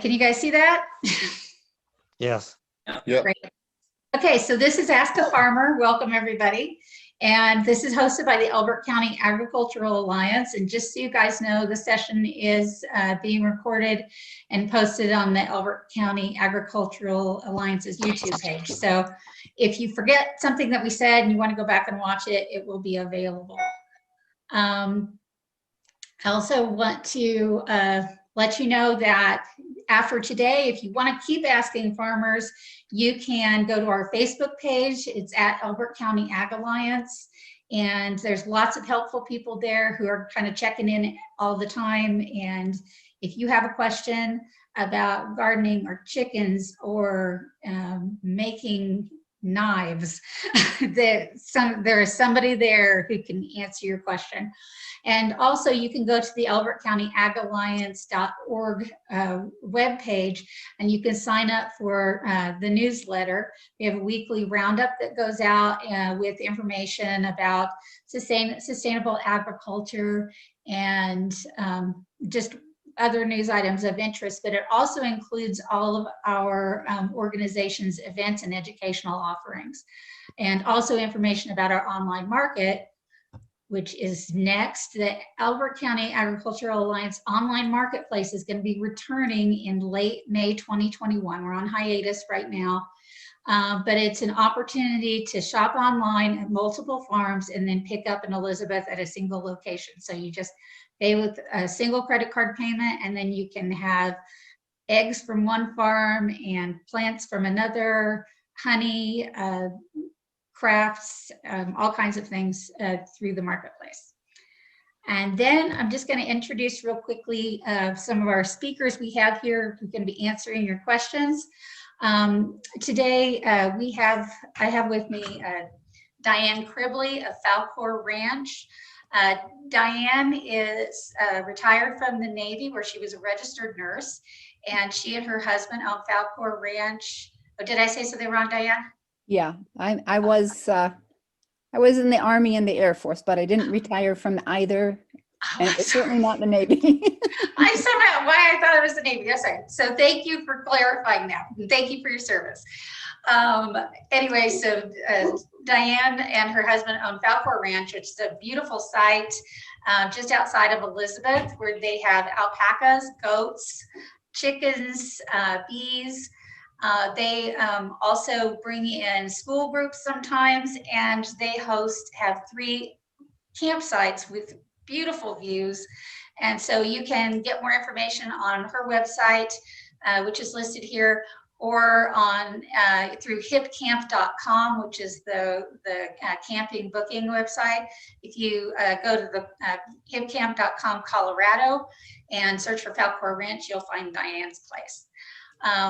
Can you guys see that? Yes. Yep. Great. Okay, so this is Ask a Farmer. Welcome, everybody. And this is hosted by the Elbert County Agricultural Alliance. And just so you guys know, the session is being recorded and posted on the Elbert County Agricultural Alliance's YouTube page. So if you forget something that we said and you want to go back and watch it, it will be available. I also want to let you know that after today, if you want to keep asking farmers, you can go to our Facebook page. It's at Elbert County Ag Alliance. And there's lots of helpful people there who are kind of checking in all the time. And if you have a question about gardening or chickens or making knives, there is somebody there who can answer your question. And also you can go to the Elbert County Ag Alliance.org webpage, and you can sign up for the newsletter. We have a weekly roundup that goes out with information about sustainable agriculture and just other news items of interest, but it also includes all of our organization's events and educational offerings, and also information about our online market, which is next. The Elbert County Agricultural Alliance online marketplace is going to be returning in late May 2021. We're on hiatus right now, but it's an opportunity to shop online at multiple farms and then pick up in Elizabeth at a single location. So you just pay with a single credit card payment, and then you can have eggs from one farm and plants from another, honey, crafts, all kinds of things through the marketplace. And then I'm just going to introduce real quickly some of our speakers we have here who can be answering your questions. Today I have with me Diane Cribley of Falcor Ranch. Diane is retired from the Navy, where she was a registered nurse, and she and her husband own Falcor Ranch. Oh, did I say something wrong, Diane? Yeah, I was in the Army and the Air Force, but I didn't retire from either, and it was certainly not the Navy. I somehow, why I thought it was the Navy. Yes, sir. So thank you for clarifying that. Thank you for your service. Anyway, so Diane and her husband own Falcor Ranch, which is a beautiful site just outside of Elizabeth, where they have alpacas, goats, chickens, bees. They also bring in school groups sometimes, and they have 3 campsites with beautiful views. And so you can get more information on her website, which is listed here, or on through hipcamp.com, which is the camping booking website. If you go to the hipcamp.com Colorado and search for Falcor Ranch, you'll find Diane's place.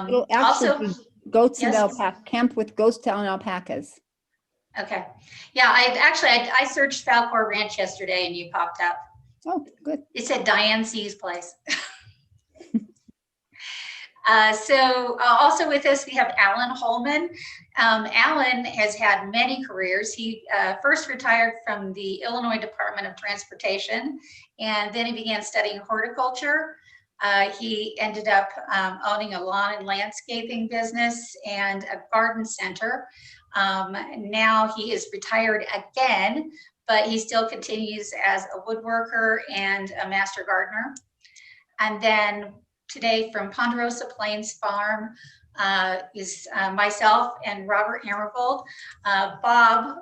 It'll actually Also, be goats yes. and alpaca, camp with ghost town alpacas. Okay. Yeah, I searched Falcor Ranch yesterday and you popped up. Oh, good. It said Diane C's place. So also with us, we have Alan Holman. Alan has had many careers. He first retired from the Illinois Department of Transportation, and then he began studying horticulture. He ended up owning a lawn and landscaping business and a garden center. Now he is retired again, but he still continues as a woodworker and a master gardener. And then today from Ponderosa Plains Farm is myself and Robert Hammervold. Bob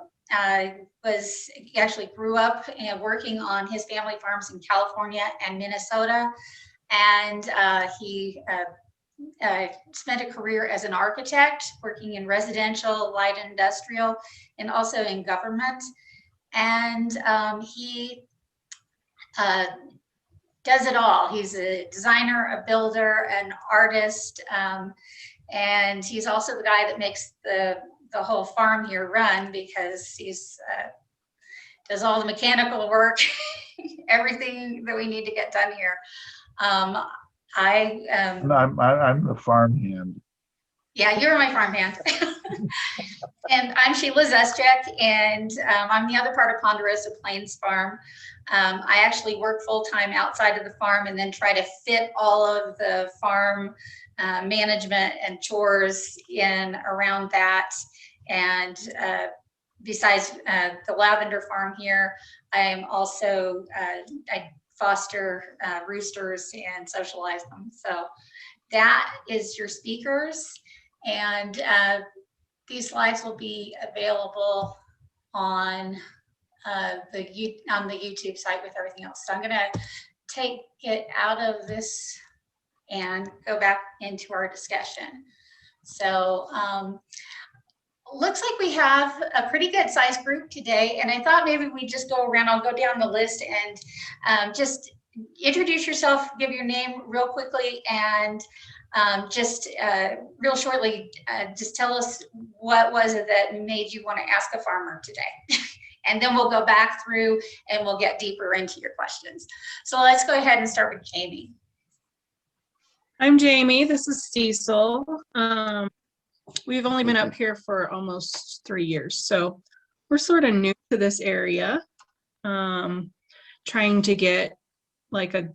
he actually grew up working on his family farms in California and Minnesota. And he spent a career as an architect, working in residential, light industrial, and also in government. And he does it all. He's a designer, a builder, an artist, and he's also the guy that makes the whole farm here run, because he's does all the mechanical work, everything that we need to get done here. I'm the farm hand. Yeah, you're my farmhand. And I'm Sheila Zeschek, and I'm the other part of Ponderosa Plains Farm. I actually work full-time outside of the farm and then try to fit all of the farm management and chores in around that. And besides the lavender farm here, I am also, I foster roosters and socialize them. So that is your speakers. And these slides will be available on the YouTube site with everything else. So I'm gonna take it out of this and go back into our discussion. So looks like we have a pretty good sized group today, and I thought maybe we just go around. I'll go down the list and just introduce yourself, give your name real quickly, and just real shortly, just tell us what was it that made you want to ask a farmer today. And then we'll go back through and we'll get deeper into your questions. So let's go ahead and start with Jamie. I'm Jamie. This is Cecil. We've only been up here for almost 3 years, so we're sort of new to this area. Trying to get like an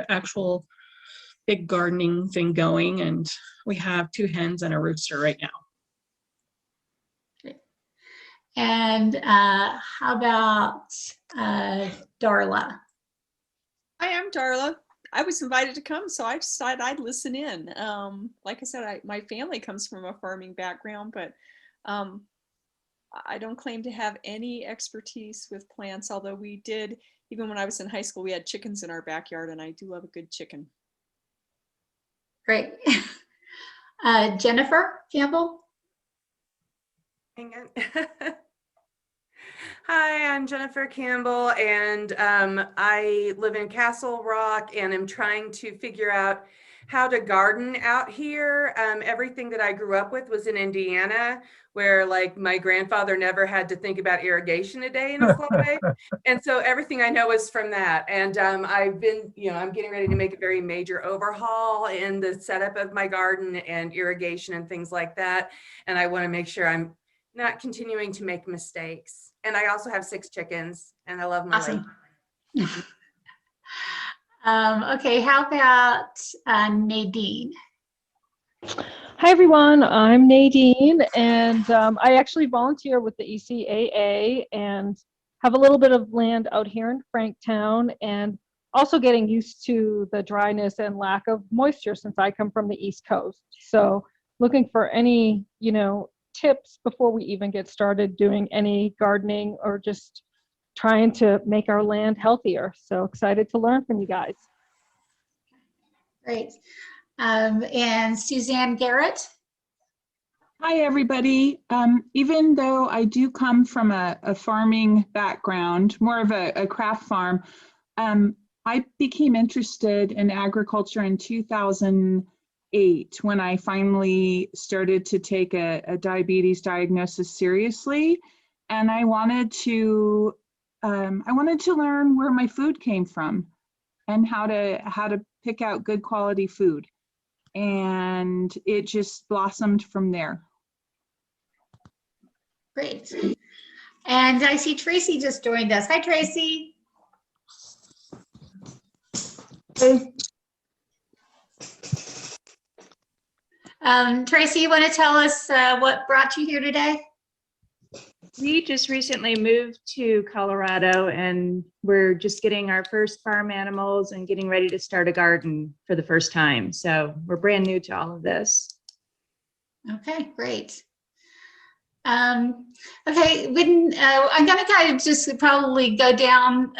actual big gardening thing going, and we have 2 hens and a rooster right now. And how about Darla? Hi, I'm Darla. I was invited to come, so I decided I'd listen in. Like I said, my family comes from a farming background, but I don't claim to have any expertise with plants, although we did, even when I was in high school, we had chickens in our backyard, and I do love a good chicken. Great. Jennifer Campbell? Hang on. Hi, I'm Jennifer Campbell, and I live in Castle Rock, and I'm trying to figure out how to garden out here. Everything that I grew up with was in Indiana, where like my grandfather never had to think about irrigation a day in his life. And so everything I know is from that. And I've been, I'm getting ready to make a very major overhaul in the setup of my garden and irrigation and things like that. And I want to make sure I'm not continuing to make mistakes. And I also have 6 chickens, and I love my life. Awesome. Okay, how about Nadine? Hi everyone, I'm Nadine, and I actually volunteer with the ECAA and have a little bit of land out here in Franktown, and also getting used to the dryness and lack of moisture since I come from the East Coast. So looking for any, tips before we even get started doing any gardening or just trying to make our land healthier. So excited to learn from you guys. Great. And Suzanne Garrett? Hi, everybody. Even though I do come from a farming background, more of a craft farm, I became interested in agriculture in 2008 when I finally started to take a diabetes diagnosis seriously. And I wanted to learn where my food came from and how to pick out good quality food. And it just blossomed from there. Great. And I see Tracy just joined us. Hi, Tracy. Hey. Tracy, you want to tell us what brought you here today? We just recently moved to Colorado, and we're just getting our first farm animals and getting ready to start a garden for the first time. So we're brand new to all of this. Okay, great. Okay, when I'm going to kind of just probably go down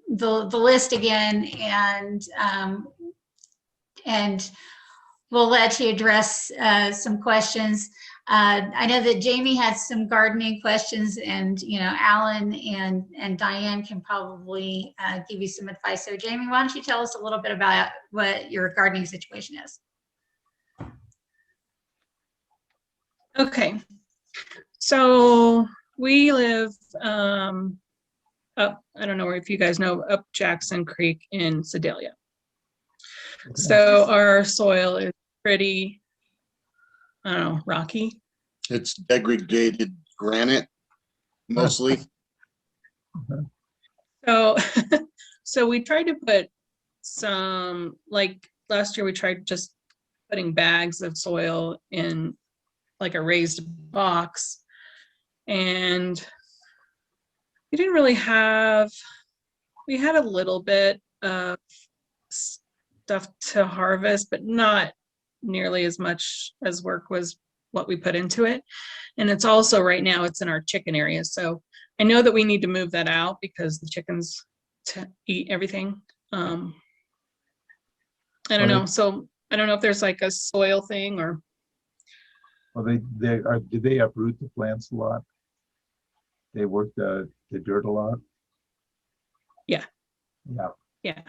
the list again, and we'll let you address some questions. I know that Jamie has some gardening questions, and Alan and Diane can probably give you some advice. So Jamie, why don't you tell us a little bit about what your gardening situation is? Okay, so we live up, I don't know if you guys know, up Jackson Creek in Sedalia. So our soil is pretty I don't know, rocky. It's degraded granite mostly. So, so we tried to put some, like last year we tried just putting bags of soil in like a raised box. And we didn't really have, we had a little bit of stuff to harvest, but not nearly as much as work was what we put into it. And it's also right now it's in our chicken area. So I know that we need to move that out because the chickens eat everything. I don't know. So I don't know if there's like a soil thing or. Well, did they uproot the plants a lot? They work the dirt a lot? Yeah. Yeah. Yeah.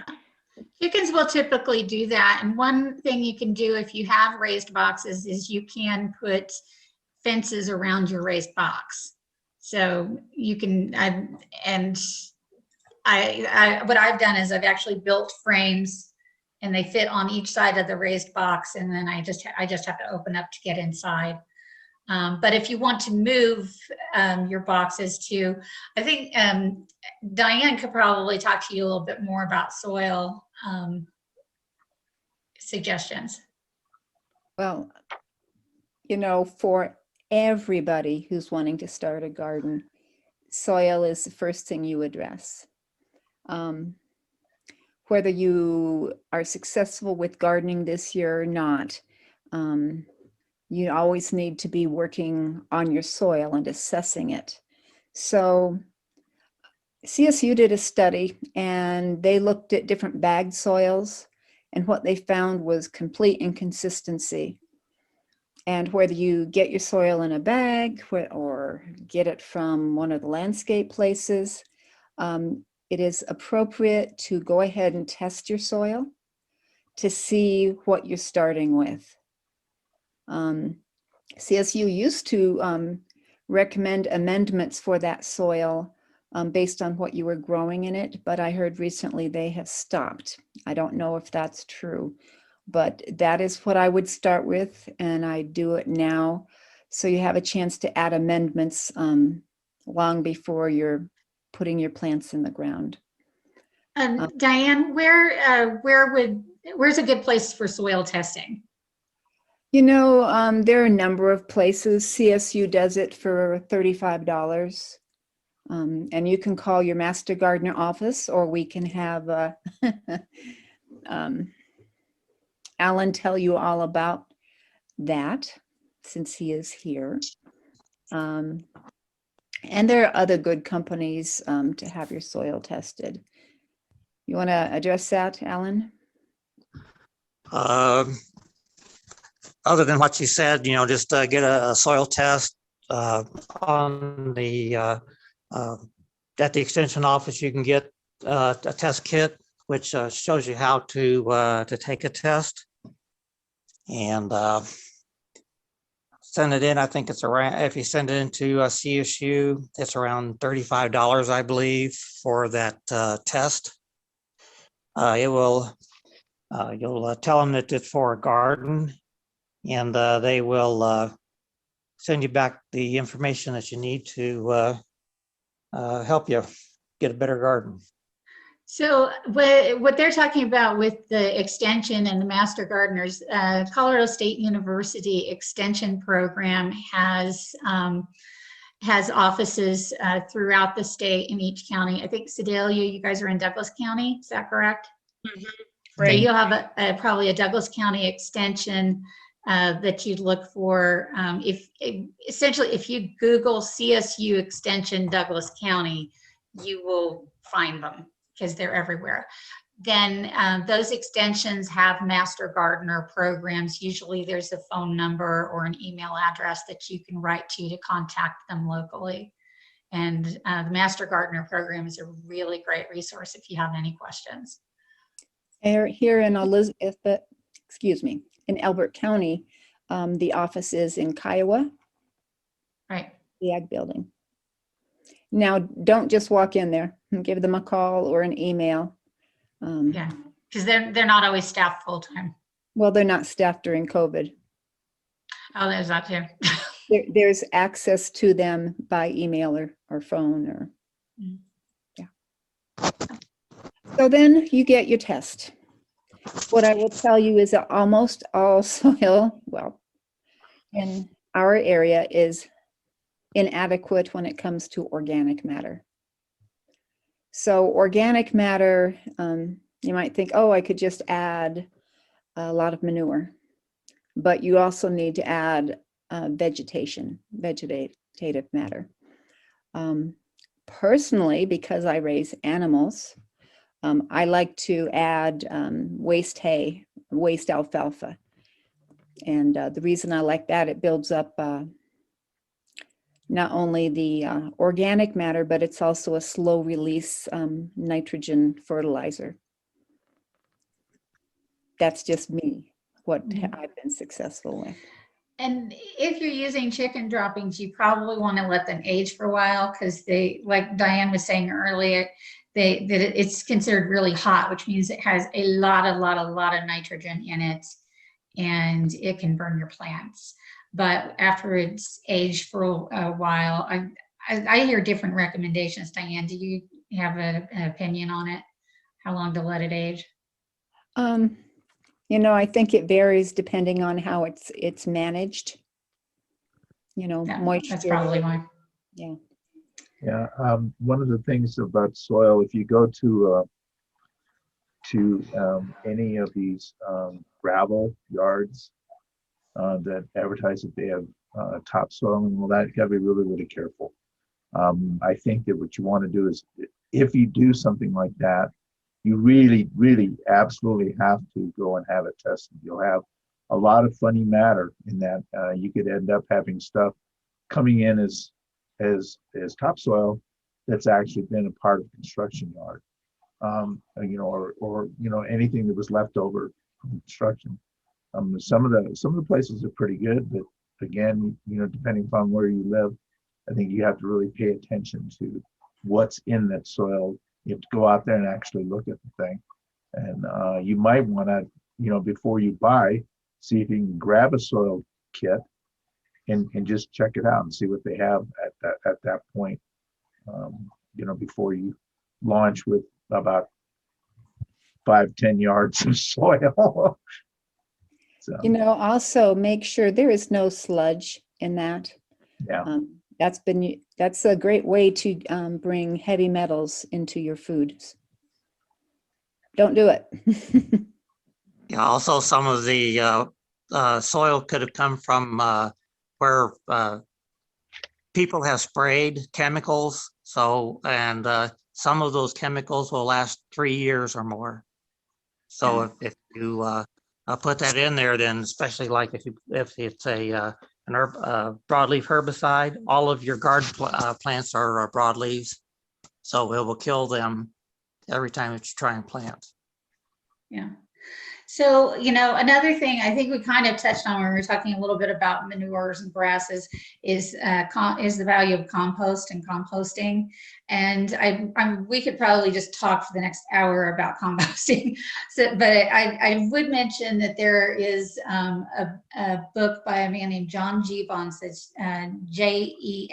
Chickens will typically do that. And one thing you can do if you have raised boxes is you can put fences around your raised box. So you can, what I've done is I've actually built frames and they fit on each side of the raised box. And then I just have to open up to get inside. But if you want to move your boxes to, I think Diane could probably talk to you a little bit more about soil suggestions. Well, you know, for everybody who's wanting to start a garden, soil is the first thing you address. Whether you are successful with gardening this year or not, you always need to be working on your soil and assessing it. So CSU did a study and they looked at different bagged soils, and what they found was complete inconsistency. And whether you get your soil in a bag or get it from one of the landscape places, it is appropriate to go ahead and test your soil to see what you're starting with. CSU used to recommend amendments for that soil based on what you were growing in it, but I heard recently they have stopped. I don't know if that's true, but that is what I would start with, and I do it now. So you have a chance to add amendments long before you're putting your plants in the ground. Diane, where's a good place for soil testing? You know, there are a number of places. CSU does it for $35. And you can call your master gardener office, or we can have Alan tell you all about that since he is here. And there are other good companies to have your soil tested. You want to address that, Alan? Other than what you said, you know, just get a soil test on the at the extension office. You can get a test kit which shows you how to take a test, and send it in. I think it's around, if you send it into CSU, it's around $35, I believe, for that test. It will you'll tell them that it's for a garden, and they will send you back the information that you need to help you get a better garden. So what they're talking about with the extension and the master gardeners, Colorado State University Extension Program has offices throughout the state in each county. I think Sedalia, you guys are in Douglas County, is that correct? Mm-hmm. Right. So you'll have probably a Douglas County extension that you'd look for. Essentially, if you Google CSU Extension Douglas County, you will find them because they're everywhere. Then those extensions have master gardener programs. Usually there's a phone number or an email address that you can write to contact them locally. And the master gardener program is a really great resource if you have any questions. Here in in Elbert County, the office is in Kiowa. Right. The Ag Building. Now, don't just walk in there and give them a call or an email. Yeah, because they're not always staffed full time. Well, they're not staffed during COVID. Oh, there's that too. There's access to them by email or phone or, Mm. yeah. So then you get your test. What I will tell you is that almost all soil, well, in our area is inadequate when it comes to organic matter. So organic matter, you might think, oh, I could just add a lot of manure, but you also need to add vegetative matter. Personally, because I raise animals, I like to add waste hay, waste alfalfa. And the reason I like that, it builds up not only the organic matter, but it's also a slow release nitrogen fertilizer. That's just me, what I've been successful with. And if you're using chicken droppings, you probably want to let them age for a while because they, like Diane was saying earlier, it's considered really hot, which means it has a lot of nitrogen in it, and it can burn your plants. But after it's aged for a while, I hear different recommendations. Diane, do you have an opinion on it? How long to let it age? You know, I think it varies depending on how it's managed. You know, Yeah, moisture. that's probably why. Yeah. Yeah, one of the things about soil, if you go to any of these gravel yards that advertise that they have topsoil and all that, you gotta be really, really careful. I think that what you want to do is, if you do something like that, you really, really absolutely have to go and have it tested. You'll have a lot of funny matter in that. You could end up having stuff coming in as topsoil that's actually been a part of the construction yard, you know, or you know, anything that was left over from construction. Some of the places are pretty good, but again, you know, depending upon where you live, I think you have to really pay attention to what's in that soil. You have to go out there and actually look at the thing, and you might want to, you know, before you buy, see if you can grab a soil kit and just check it out and see what they have at that point. You know, before you launch with about 5-10 yards of soil. So, You know, also make sure there is no sludge in that. yeah. That's a great way to bring heavy metals into your foods. Don't do it. Yeah, also some of the soil could have come from where people have sprayed chemicals. So, and some of those chemicals will last 3 years or more. So if you put that in there, then especially like if it's a an broadleaf herbicide, all of your garden plants are broadleaves, so it will kill them every time that you try and plant. Yeah. So, you know, another thing I think we kind of touched on when we were talking a little bit about manures and grasses is the value of compost and composting. And we could probably just talk for the next hour about composting. So, but I would mention that there is a book by a man named John Jeavons, that's Jeavons.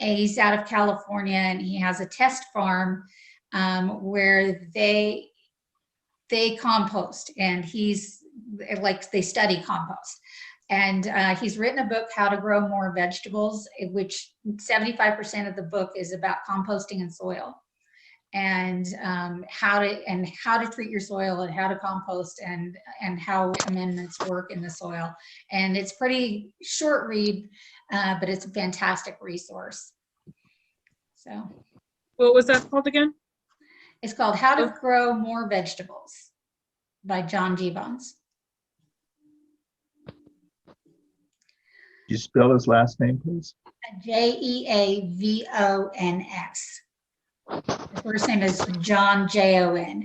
And he's out of California, and he has a test farm where they compost, and he's like, they study compost, and he's written a book, How to Grow More Vegetables, which 75% of the book is about composting and soil, and how to treat your soil, and how to compost, and how amendments work in the soil. And it's pretty short read, but it's a fantastic resource. So What was that called again? it's called How to Grow More Vegetables by John Jeavons. You spell his last name, please? Jeavons. The first name is John, Jon.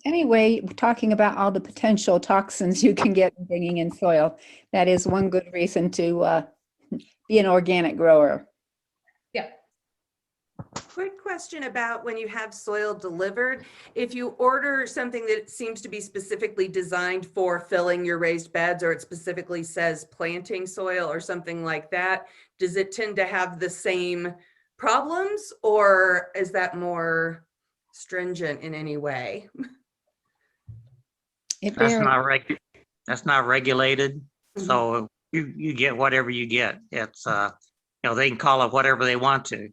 Anyway, talking about all the potential toxins you can get bringing in soil, that is one good reason to be an organic grower. Yeah. Quick question about when you have soil delivered. If you order something that seems to be specifically designed for filling your raised beds, or it specifically says planting soil or something like that, does it tend to have the same problems, or is that more stringent in any way? It That's varies. that's not regulated. Mhm. So you get whatever you get. It's, they can call it whatever they want to.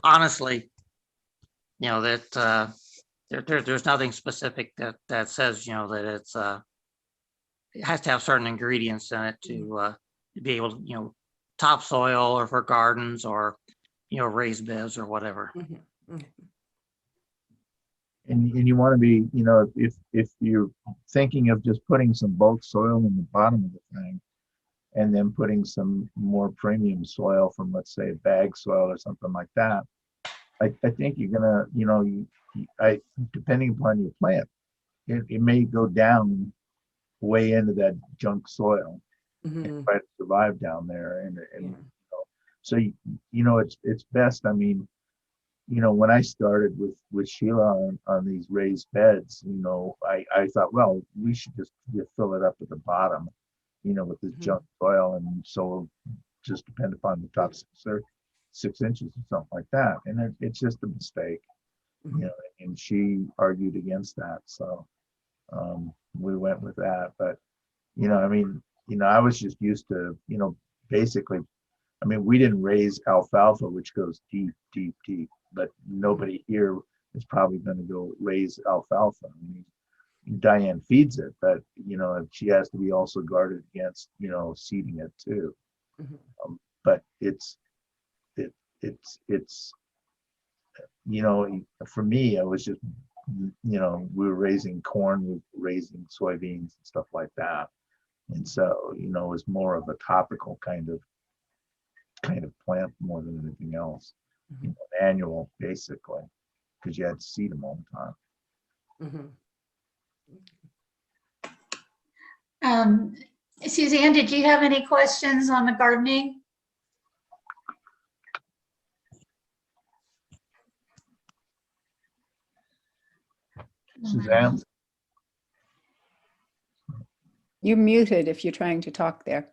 Honestly, that, there's nothing specific that says, that it's, it has to have certain ingredients in it to be able to, topsoil or for gardens or, raised beds or whatever. Mhm. Okay. And you want to be, if you're thinking of just putting some bulk soil in the bottom of the thing and then putting some more premium soil from, let's say, bag soil or something like that, I think you're gonna, depending upon your plant, it may go down way into that junk soil and Mhm. try to survive down there. And Yeah. so, it's best. I mean, when I started with Sheila on these raised beds, I thought, well, we should just fill it up at the bottom, with this Mhm. junk soil, and so just depend upon the top 6 inches or something like that. And it's just a mistake, Mhm. and she argued against that. So we went with that. But, I was just used to, basically, I mean, we didn't raise alfalfa, which goes deep, deep, deep, but nobody here is probably going to go raise alfalfa. I mean, Diane feeds it, but, she has to be also guarded against, seeding it too. Mhm. But for me, I was just, we were raising corn, we were raising soybeans and stuff like that. And so, it was more of a topical kind of plant more than anything else. Mhm. Annual, basically, because you had to seed them all the time. Mhm. Suzanne, did you have any questions on the gardening? Suzanne? You're muted if you're trying to talk there.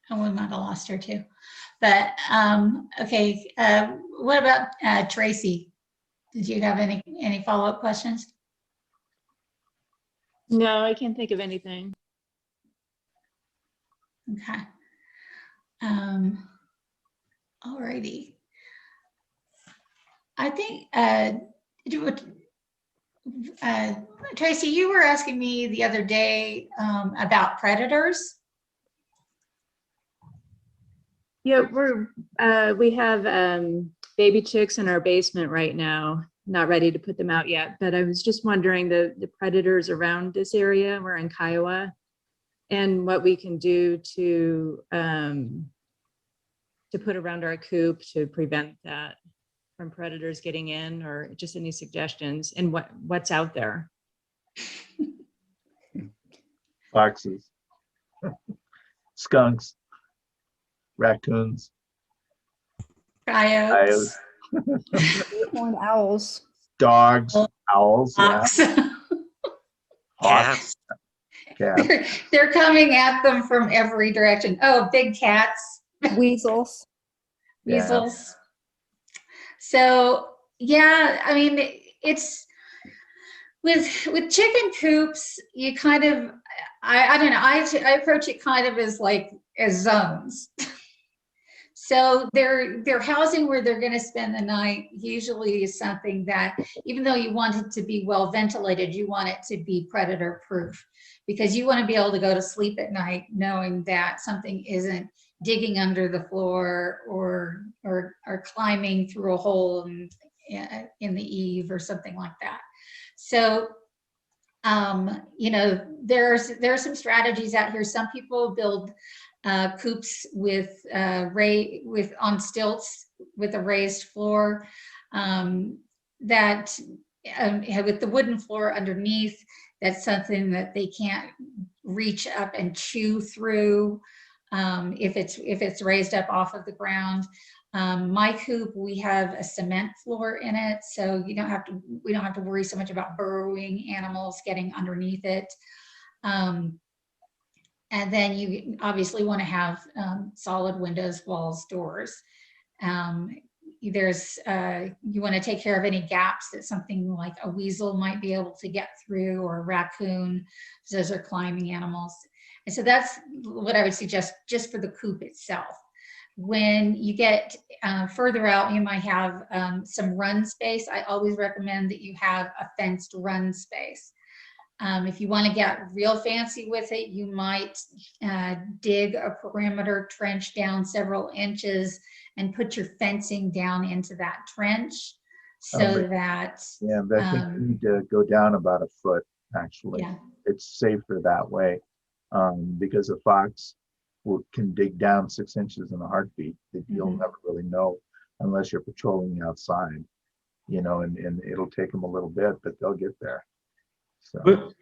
Oh, we might have lost her too. But okay, what about Tracy? Did you have any follow-up questions? No, I can't think of anything. Okay. All righty. I think Tracy, you were asking me the other day about predators. Yeah, we have baby chicks in our basement right now. Not ready to put them out yet, but I was just wondering the predators around this area. We're in Kiowa, and what we can do to put around our coop to prevent that from predators getting in, or just any suggestions, and what's out there. Foxes, skunks, raccoons, Coyotes. Horned owls. dogs, owls, yeah, Hawks. hawks, cats. They're coming at them from every direction. Oh, big cats. Weasels. Yeah. Weasels. So yeah, I mean, it's with chicken coops, you kind of, I don't know, I approach it kind of as zones. So their housing where they're going to spend the night usually is something that, even though you want it to be well ventilated, you want it to be predator proof, because you want to be able to go to sleep at night knowing that something isn't digging under the floor or climbing through a hole in the eave or something like that. So there are some strategies out here. Some people build coops on stilts with a raised floor that with the wooden floor underneath. That's something that they can't reach up and chew through. if it's raised up off of the ground. My coop, we have a cement floor in it, so we don't have to worry so much about burrowing animals getting underneath it. And then you obviously want to have solid windows, walls, doors. You want to take care of any gaps that something like a weasel might be able to get through, or a raccoon. Those are climbing animals. And so that's what I would suggest just for the coop itself. When you get further out, you might have some run space. I always recommend that you have a fenced run space. If you want to get real fancy with it, you might dig a perimeter trench down several inches and put your fencing down into that trench, so that. Yeah, but I think you need to go down about a foot, actually. Yeah. It's safer that way, because a fox can dig down 6 inches in a heartbeat that you'll never really know unless you're patrolling outside, and it'll take them a little bit, but they'll get there. So. But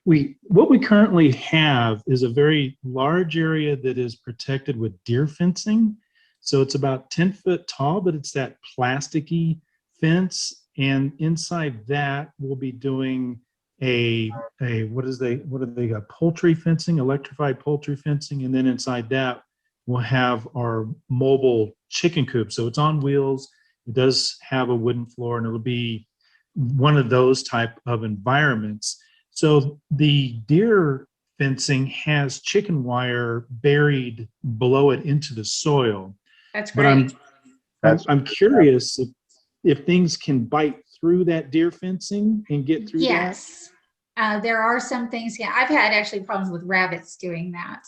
what we currently have is a very large area that is protected with deer fencing. So it's about 10 foot tall, but it's that plasticky fence. And inside that, we'll be doing what do they got? Poultry fencing, electrified poultry fencing. And then inside that, we'll have our mobile chicken coop. So it's on wheels. It does have a wooden floor, and it'll be one of those type of environments. So the deer fencing has chicken wire buried below it into the soil. That's great. But I'm curious if things can bite through that deer fencing and get through that. Yes, there are some things. Yeah, I've had actually problems with rabbits doing that.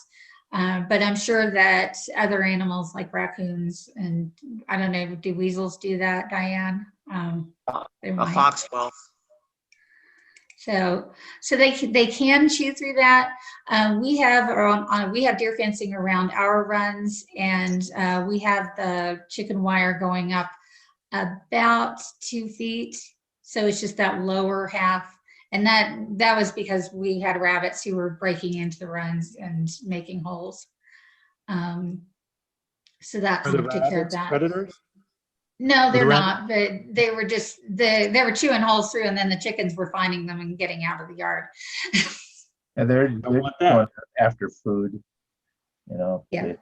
But I'm sure that other animals like raccoons, and I don't know, do weasels do that, Diane? A fox will. So they can chew through that. We have deer fencing around our runs, and we have the chicken wire going up about 2 feet. So it's just that lower half, and that was because we had rabbits who were breaking into the runs and making holes. So that kind of took care of that. Predators? No, they're not, but they were just, they were chewing holes through, and then the chickens were finding them and getting out of the yard. And they're going after food, Yeah.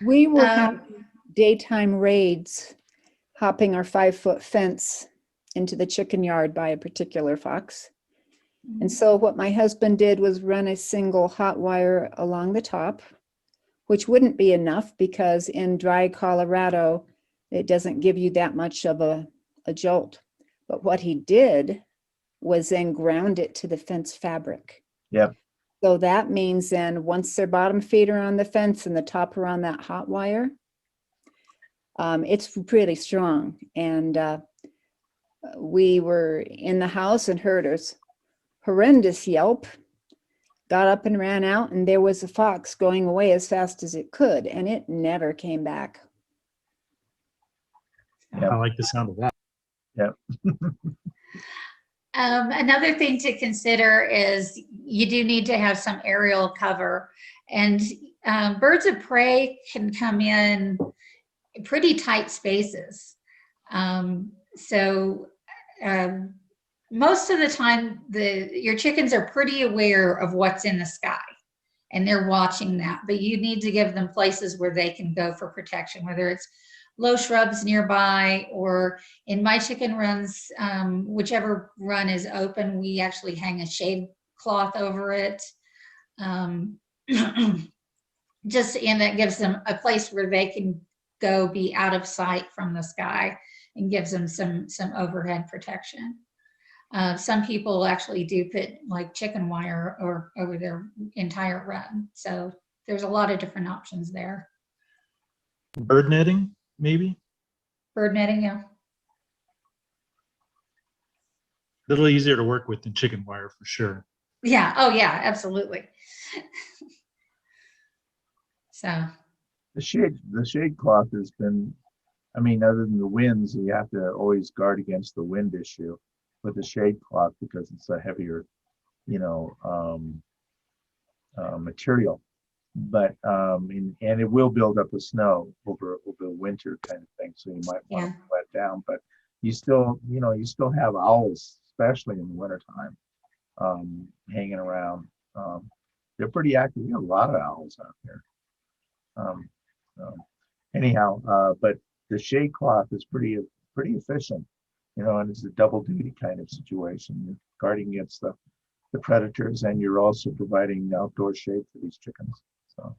We were having daytime raids, hopping our 5-foot fence into the chicken yard by a particular fox. And so what my husband did was run a single hot wire along the top, which wouldn't be enough because in dry Colorado, it doesn't give you that much of a jolt. But what he did was then ground it to the fence fabric. Yep. So that means then once their bottom feet are on the fence and the top are on that hot wire, it's pretty strong. And we were in the house and heard a horrendous yelp, got up and ran out, and there was a fox going away as fast as it could, and it never came back. Yep. I like the sound of that. Yep. Another thing to consider is you do need to have some aerial cover, and birds of prey can come in pretty tight spaces. Most of the time, your chickens are pretty aware of what's in the sky, and they're watching that, but you need to give them places where they can go for protection, whether it's low shrubs nearby, or in my chicken runs, whichever run is open, we actually hang a shade cloth over it. And that gives them a place where they can go be out of sight from the sky, and gives them some overhead protection. Some people actually do put like chicken wire over their entire run. So there's a lot of different options there. Bird netting, maybe? Bird netting, yeah. A little easier to work with than chicken wire for sure. Yeah, oh yeah, absolutely. So. The shade cloth has been, other than the winds, you have to always guard against the wind issue with the shade cloth because it's a heavier, material. and it will build up with snow over the winter kind of thing. So you might want Yeah. to let down, but you still have owls, especially in the wintertime, hanging around. They're pretty active. We have a lot of owls out here. Anyhow, but the shade cloth is pretty efficient, and it's a double duty kind of situation. You're guarding against the predators, and you're also providing outdoor shade for these chickens. So.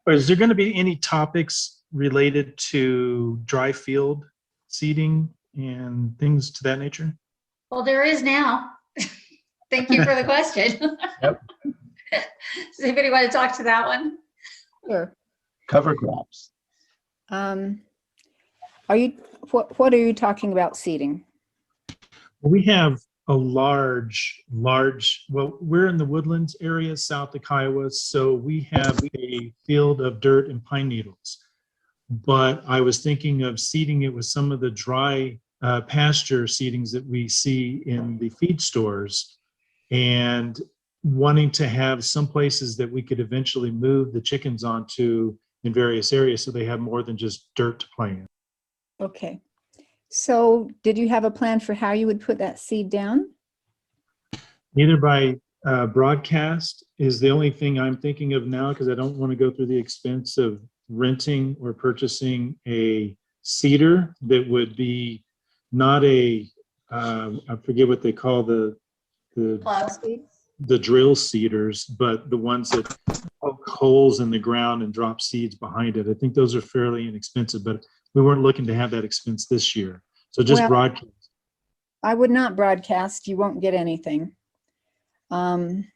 Is there going to be any topics related to dry field seeding and things to that nature? Well, there is now. Thank you for the question. Yep. Does anybody want to talk to that one? Sure. Cover crops. What are you talking about seeding? We have a large, well, we're in the woodlands area south of Kiowa, so we have a field of dirt and pine needles. But I was thinking of seeding it with some of the dry pasture seedings that we see in the feed stores, and wanting to have some places that we could eventually move the chickens onto in various areas so they have more than just dirt to play in. Okay. So did you have a plan for how you would put that seed down? Either by broadcast is the only thing I'm thinking of now, because I don't want to go through the expense of renting or purchasing a seeder that would be not a, I forget what they call the drill seeders, but the ones that poke holes in the ground and drop seeds behind it. I think those are fairly inexpensive, but we weren't looking to have that expense this year. So just broadcast. I would not broadcast. You won't get anything. And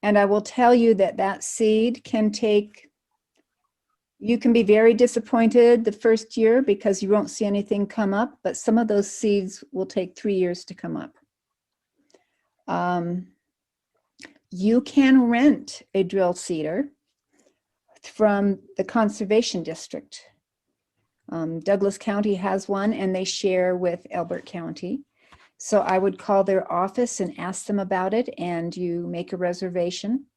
I will tell you that seed can take, you can be very disappointed the first year because you won't see anything come up, but some of those seeds will take 3 years to come up. You can rent a drill seeder from the conservation district. Douglas County has one and they share with Elbert County. So I would call their office and ask them about it, and you make a reservation.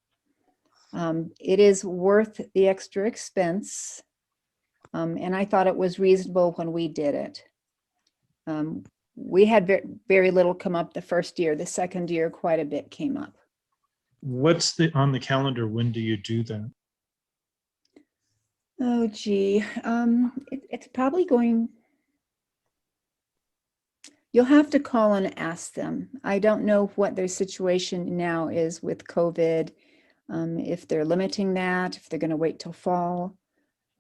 It is worth the extra expense. And I thought it was reasonable when we did it. We had very little come up the first year. The second year, quite a bit came up. What's on the calendar? When do you do that? Oh, gee. It's probably going, you'll have to call and ask them. I don't know what their situation now is with COVID, if they're limiting that, if they're going to wait till fall.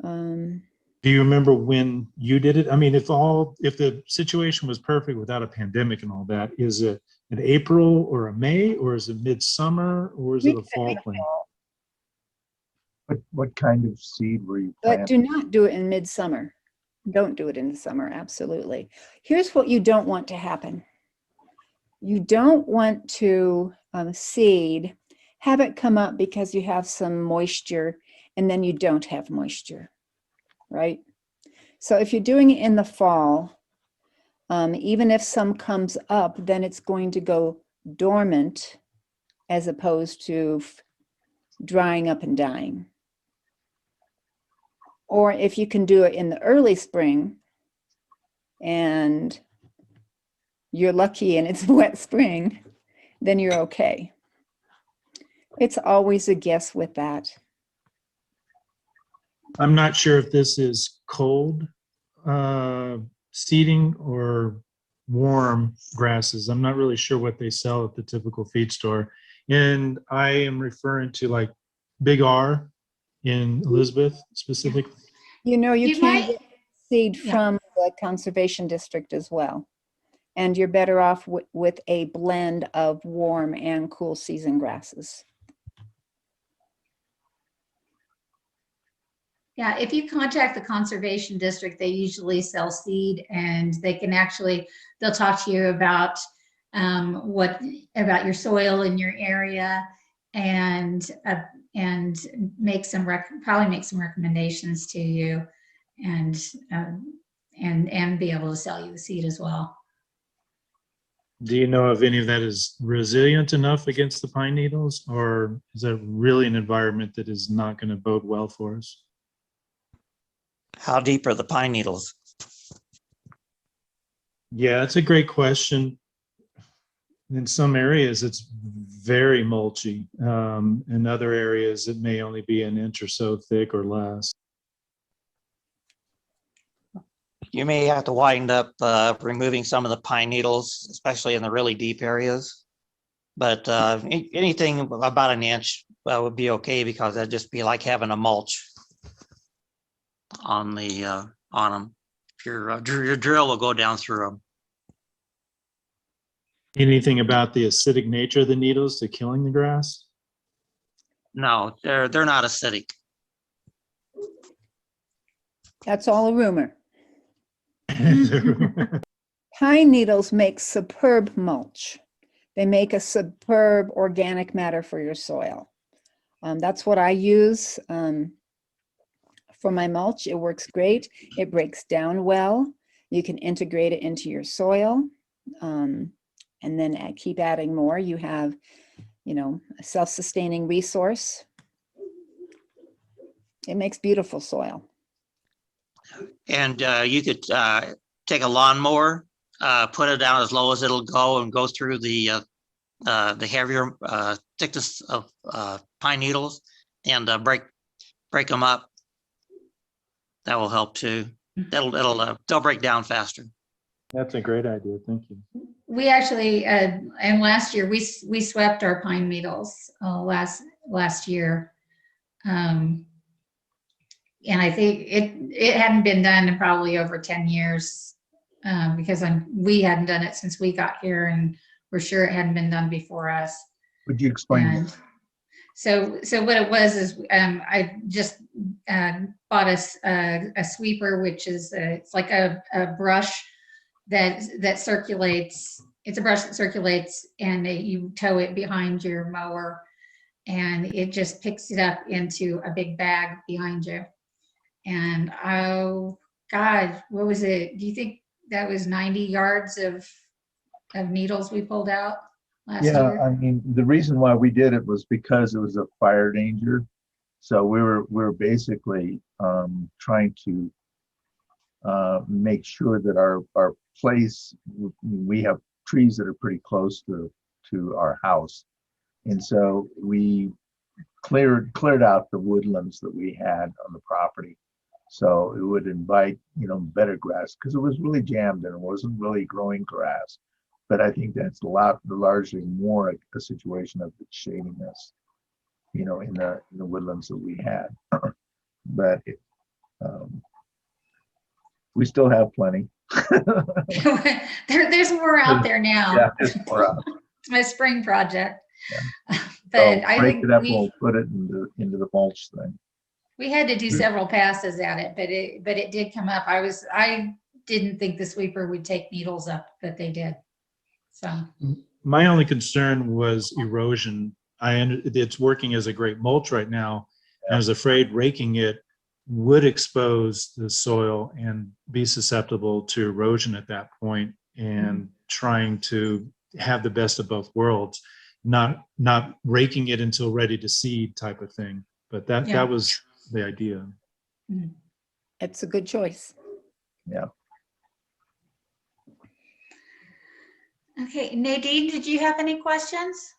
Do you remember when you did it? I mean, if the situation was perfect without a pandemic and all that, is it an April or a May, or is it midsummer, or is it a fall plan? What kind of seed were you But planting? do not do it in midsummer. Don't do it in the summer, absolutely. Here's what you don't want to happen. You don't want to seed, have it come up because you have some moisture and then you don't have moisture, right? So if you're doing it in the fall, even if some comes up, then it's going to go dormant as opposed to drying up and dying. Or if you can do it in the early spring and you're lucky and it's a wet spring, then you're okay. It's always a guess with that. I'm not sure if this is cold seeding or warm grasses. I'm not really sure what they sell at the typical feed store. And I am referring to like Big R in Elizabeth specifically. You know, you can might- get seed from the conservation district as well. And you're better off with a blend of warm and cool season grasses. Yeah, if you contact the conservation district, they usually sell seed, and they can actually, they'll talk to you about about your soil in your area, and make some probably make some recommendations to you, and be able to sell you the seed as well. Do you know if any of that is resilient enough against the pine needles, or is that really an environment that is not going to bode well for us? How deep are the pine needles? Yeah, it's a great question. In some areas, it's very mulchy. In other areas, it may only be an inch or so thick or less. You may have to wind up removing some of the pine needles, especially in the really deep areas. But anything about an inch would be okay, because that'd just be like having a mulch on them. Your drill will go down through them. Anything about the acidic nature of the needles to killing the grass? No, they're not acidic. That's all a rumor. Pine needles make superb mulch. They make a superb organic matter for your soil. That's what I use for my mulch. It works great. It breaks down well. You can integrate it into your soil, and then keep adding more. You have, a self-sustaining resource. It makes beautiful soil. And you could take a lawnmower, put it down as low as it'll go, and go through the heavier thickness of pine needles, and break them up. That will help too. They'll break down faster. That's a great idea. Thank you. We actually, and last year we swept our pine needles last year. And I think it hadn't been done in probably over 10 years, because we hadn't done it since we got here, and we're sure it hadn't been done before us. Would you explain? And so what it was is, I just bought a sweeper, which is it's like a brush that circulates. It's a brush that circulates, and you tow it behind your mower, and it just picks it up into a big bag behind you. And oh God, what was it? Do you think that was 90 yards of needles we pulled out last year? Yeah, I mean, the reason why we did it was because it was a fire danger. So we were basically trying to make sure that our place, we have trees that are pretty close to our house. And so we cleared out the woodlands that we had on the property. So it would invite, better grass, because it was really jammed and it wasn't really growing grass. But I think that's largely more a situation of the shadiness, in the woodlands that we had. But we still have plenty. There's more out there now. Yeah, there's more out. It's my spring project. Yeah. But So I break think it up, we'll put it into the mulch thing. we had to do several passes at it, but it did come up. I didn't think the sweeper would take needles up, but they did. So My only concern was erosion. It's working as a great mulch right now. I was afraid raking it would expose the soil and be susceptible to erosion at that point, and trying to have the best of both worlds, not raking it until ready to seed type of thing. But that was the idea. It's a good choice. Yeah. okay, Nadine, did you have any questions?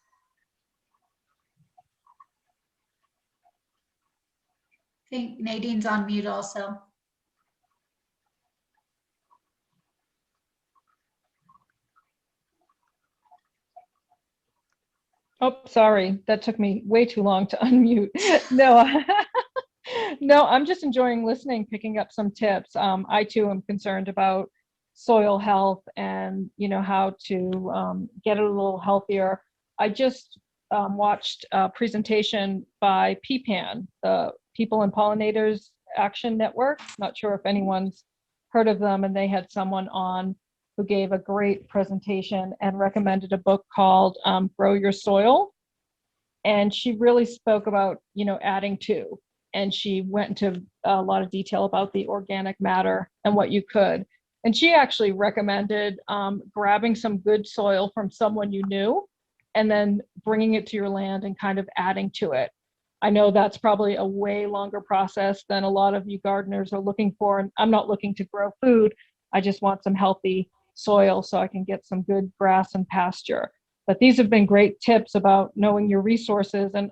I think Nadine's on mute also. Oh, sorry. That took me way too long to unmute. No, no, I'm just enjoying listening, picking up some tips. I too am concerned about soil health and, how to get it a little healthier. I just watched a presentation by PPAN, the People and Pollinators Action Network. Not sure if anyone's heard of them, and they had someone on who gave a great presentation and recommended a book called Grow Your Soil. And she really spoke about, adding to, and she went into a lot of detail about the organic matter and what you could. And she actually recommended grabbing some good soil from someone you knew and then bringing it to your land and kind of adding to it. I know that's probably a way longer process than a lot of you gardeners are looking for. And I'm not looking to grow food. I just want some healthy soil so I can get some good grass and pasture. But these have been great tips about knowing your resources. And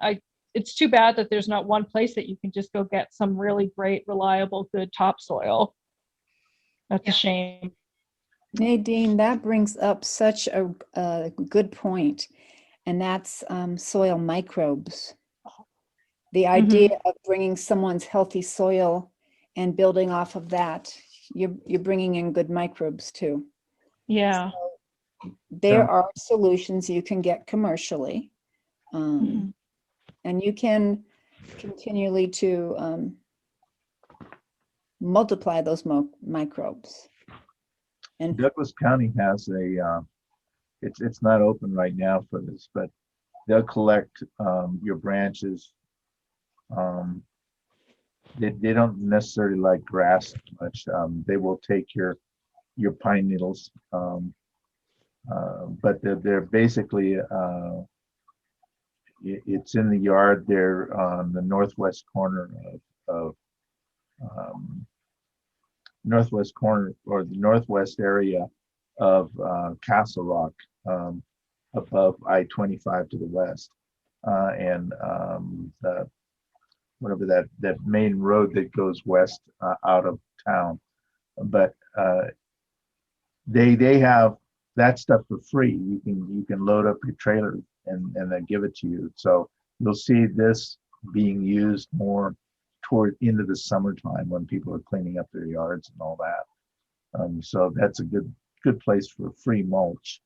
it's too bad that there's not one place that you can just go get some really great, reliable, good topsoil. That's a shame. Nadine, that brings up such a good point, and that's soil microbes. The idea of bringing someone's healthy soil and building off of that, you're bringing in good microbes too. Yeah. So there are solutions you can get commercially, and you can continually to multiply those microbes. And Douglas County has a, it's not open right now for this, but they'll collect your branches. They don't necessarily like grass much. They will take your pine needles, but they're basically, it's in the yard there on the northwest corner of northwest corner or the northwest area of Castle Rock, above I-25 to the west, and whatever that main road that goes west out of town. But they have that stuff for free. You can load up your trailer and they give it to you. So you'll see this being used more toward into the summertime when people are cleaning up their yards and all that. So that's a good place for free mulch.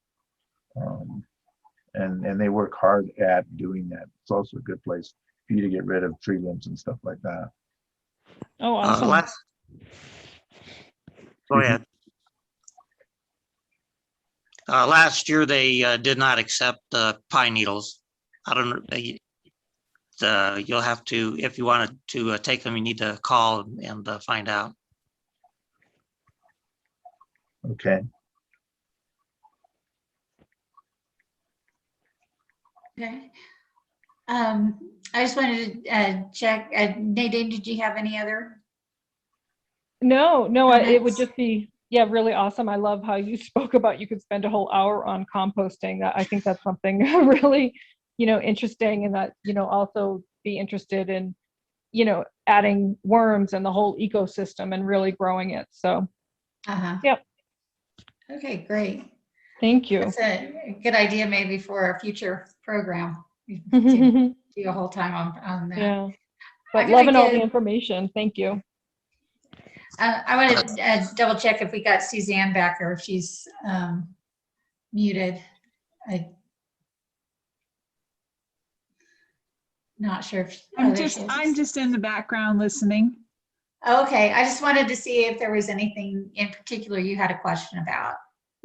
And they work hard at doing that. It's also a good place for you to get rid of tree limbs and stuff like that. Oh, awesome. Go ahead. Last year, they did not accept pine needles. I don't know. You'll have to, if you wanted to take them, you need to call and find out. Okay. Okay. I just wanted to check. Nadine, did you have any other? No, it would comments? just be, yeah, really awesome. I love how you spoke about you could spend a whole hour on composting. I think that's something really, interesting, and that, also be interested in, adding worms and the whole ecosystem and really growing it. So, yep. Okay, great. Thank you. That's a good idea maybe for a future program. We can do a whole time on that. Yeah, but loving all the information. Thank you. I want to double check if we got Suzanne back or if she's muted. I'm not sure if I'm just in the background listening. Okay, I just wanted to see if there was anything in particular you had a question about.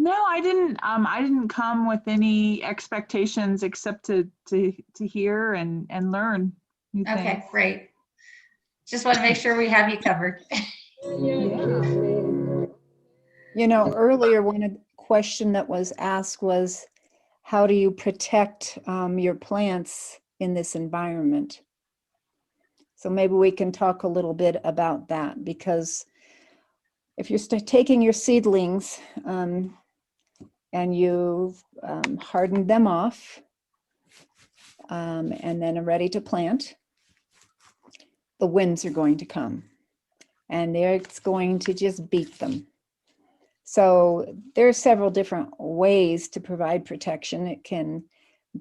No, I didn't come with any expectations except to hear and learn new things. Okay, great. Just want to make sure we have you covered. Earlier, one question that was asked was, how do you protect your plants in this environment? So maybe we can talk a little bit about that, because if you're taking your seedlings and you've hardened them off and then are ready to plant, the winds are going to come and it's going to just beat them. So there are several different ways to provide protection. It can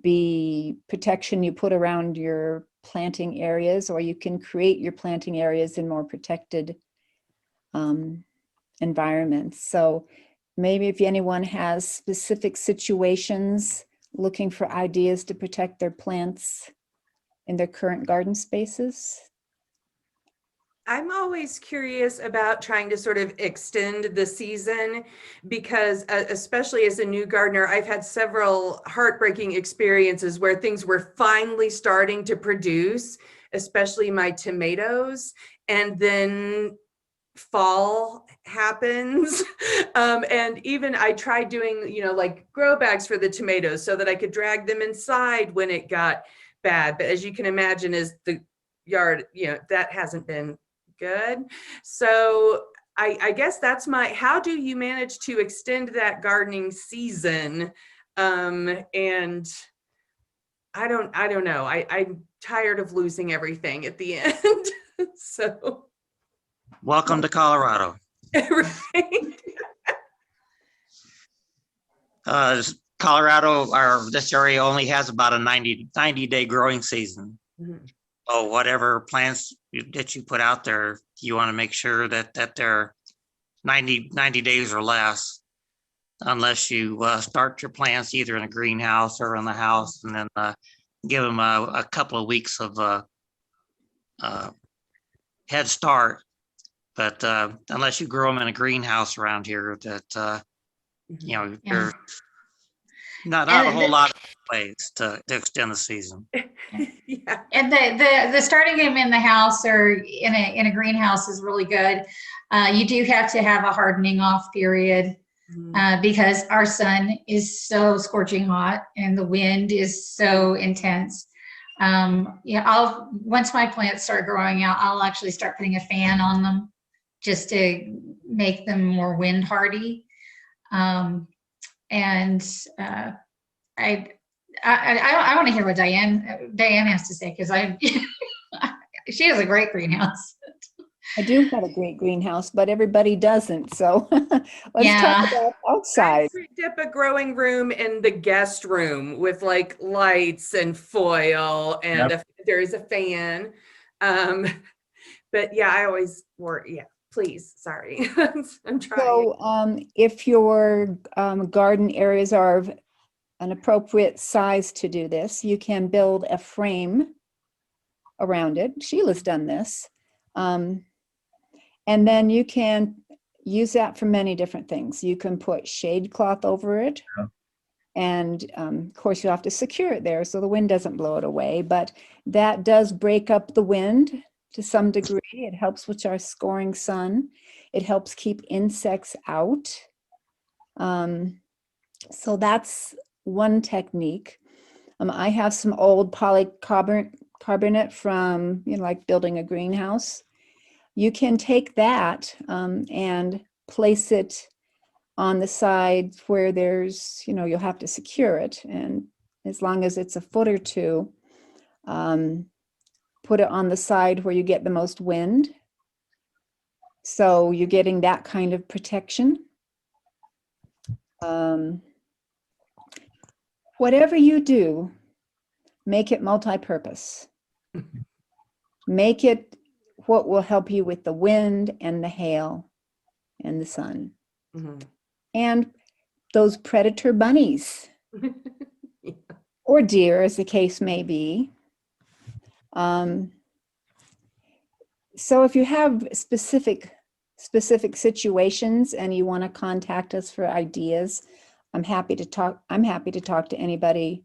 be protection you put around your planting areas, or you can create your planting areas in more protected environments. So maybe if anyone has specific situations looking for ideas to protect their plants in their current garden spaces. I'm always curious about trying to sort of extend the season, because especially as a new gardener, I've had several heartbreaking experiences where things were finally starting to produce, especially my tomatoes, and then fall happens. And even I tried doing, like grow bags for the tomatoes so that I could drag them inside when it got bad. But as you can imagine, as the yard, that hasn't been good. So I guess that's how do you manage to extend that gardening season? And I don't know. I'm tired of losing everything at the end. So. Welcome to Colorado. Right. Colorado, or this area only has about a 90-day growing season. Mhm. So whatever plants that you put out there, you want to make sure that they're 90 days or less, unless you start your plants either in a greenhouse or in the house, and then give them a couple of weeks of head start. But unless you grow them in a greenhouse around here, that there's not a whole lot of ways to extend the season. Yeah. And the starting them in the house or in a greenhouse is really good. You do have to have a hardening off period because our sun is so scorching hot and the wind is so intense. Once my plants start growing out, I'll actually start putting a fan on them just to make them more wind hardy. I want to hear what Diane has to say, because she has a great greenhouse. I do have a great greenhouse, but everybody doesn't. So let's talk about outside. I rigged up a growing room in the guest room with like lights and foil, and there is a fan. But yeah, I always please, sorry. I'm trying. So if your garden areas are of an appropriate size to do this, you can build a frame around it. Sheila's done this. And then you can use that for many different things. You can put shade cloth over it. Yeah. And of course, you have to secure it there so the wind doesn't blow it away. But that does break up the wind to some degree. It helps with our scoring sun. It helps keep insects out. So that's one technique. I have some old polycarbonate from, like building a greenhouse. You can take that and place it on the side where there's, you'll have to secure it. And as long as it's a foot or two, put it on the side where you get the most wind. So you're getting that kind of protection. Whatever you do, make it multi-purpose. Make it what will help you with the wind and the hail and the sun. Mm-hmm. And those predator bunnies or deer, as the case may be. So if you have specific situations and you want to contact us for ideas, I'm happy to talk to anybody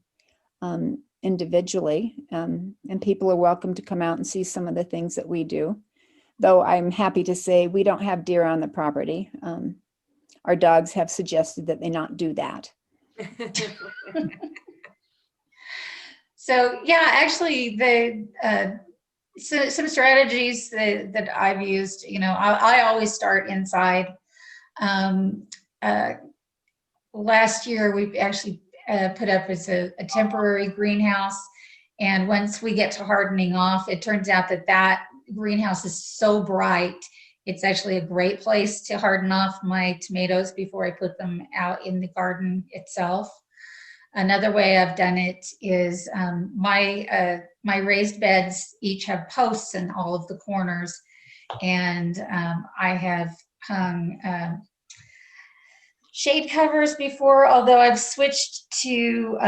individually, and people are welcome to come out and see some of the things that we do. Though I'm happy to say we don't have deer on the property. Our dogs have suggested that they not do that. So yeah, actually some strategies that I've used, I always start inside. Last year we actually put up as a temporary greenhouse, and once we get to hardening off, it turns out that greenhouse is so bright, it's actually a great place to harden off my tomatoes before I put them out in the garden itself. Another way I've done it is my raised beds each have posts in all of the corners, and I have hung shade covers before, although I've switched to